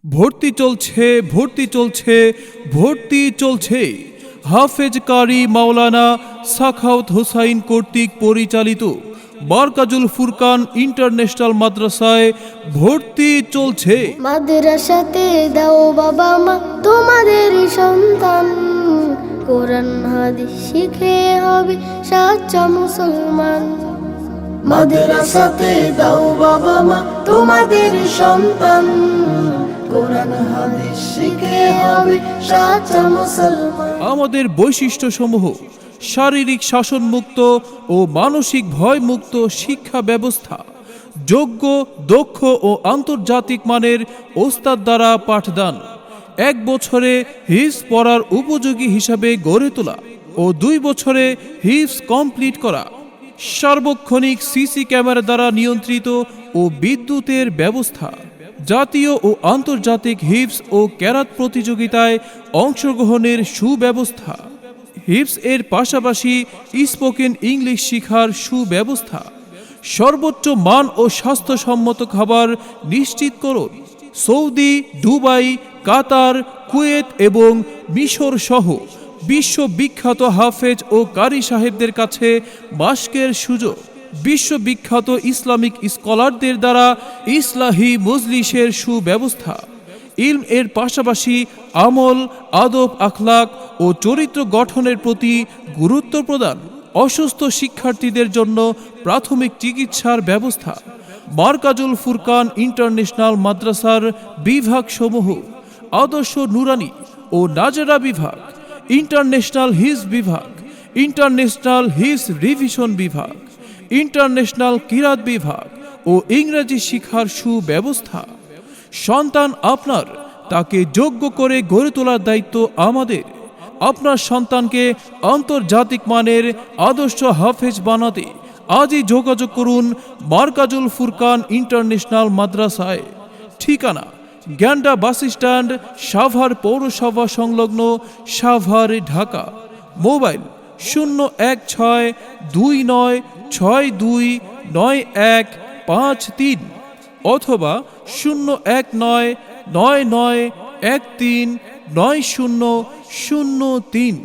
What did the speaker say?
ভর্তি চলছে, ভর্তি চলছে, ভর্তি চলছে। হাফেজ কারি মাওলানা সাখাওয়াত হোসাইন কর্তৃক পরিচালিত মারকাজুল ফুরকান ইন্টারন্যাশনাল মাদ্রাসায় ভর্তি চলছে। মাদ্রাসাতে দাও বাবা মা তোমাদের সন্তান, কোরআন হাদিস শিখে হবে সাচ্চা মুসলমান। মাদ্রাসাতে দাও বাবা মা তোমাদের সন্তান, কোরআন হাদিস শিখে হবে সাচ্চা মুসলমান। আমাদের বৈশিষ্ট্যসমূহ: শারীরিক শাসনমুক্ত ও মানসিক ভয়মুক্ত শিক্ষা ব্যবস্থা, যোগ্য, দক্ষ ও আন্তর্জাতিক মানের ওস্তাদ দ্বারা পাঠদান, 1 বছরে হিফজ পড়ার উপযোগী হিসাবে গড়ে তোলা ও 2 বছরে হিফজ কমপ্লিট করা, সার্বক্ষণিক সিসি ক্যামেরা দ্বারা নিয়ন্ত্রিত ও বিদ্যুতের ব্যবস্থা, জাতীয় ও আন্তর্জাতিক হিফজ ও ক্যারাত প্রতিযোগিতায় অংশগ্রহণের সুব্যবস্থা, হিফজ এর পাশাপাশি স্পোকেন ইংলিশ শিখার সুব্যবস্থা, সর্বোচ্চ মান ও স্বাস্থ্যসম্মত খাবার নিশ্চিত করুন। সৌদি, দুবাই, কাতার, কুয়েত এবং মিশর সহ বিশ্ববিখ্যাত হাফেজ ও কারি সাহেবদের কাছে মাস্কের সুযোগ, বিশ্ববিখ্যাত ইসলামিক স্কলারদের দ্বারা ইসলাহি মজলিসের সুব্যবস্থা, ইলম এর পাশাপাশি আমল, আদব, আখলাক ও চরিত্র গঠনের প্রতি গুরুত্ব প্রদান, অসুস্থ শিক্ষার্থীদের জন্য প্রাথমিক চিকিৎসার ব্যবস্থা। মারকাজুল ফুরকান ইন্টারন্যাশনাল মাদ্রাসার বিভাগসমূহ: আদর্শ নুরানি ও নাজরা বিভাগ, ইন্টারন্যাশনাল হিজ বিভাগ, ইন্টারন্যাশনাল হিজ রিভিশন বিভাগ, ইন্টারন্যাশনাল কিরাত বিভাগ ও ইংরেজি শিক্ষার সুব্যবস্থা। সন্তান আপনার, তাকে যোগ্য করে গড়ে তোলার দায়িত্ব আমাদের। আপনার সন্তানকে আন্তর্জাতিক মানের আদর্শ হাফেজ বানাতে আজই যোগাযোগ করুন মারকাজুল ফুরকান ইন্টারন্যাশনাল মাদ্রাসায়। ঠিকানা: গ্যান্ডা বাস স্ট্যান্ড, সাভার পৌরসভা সংলগ্ন, সাভার, ঢাকা। মোবাইল 01629629153 অথবা 01999139003।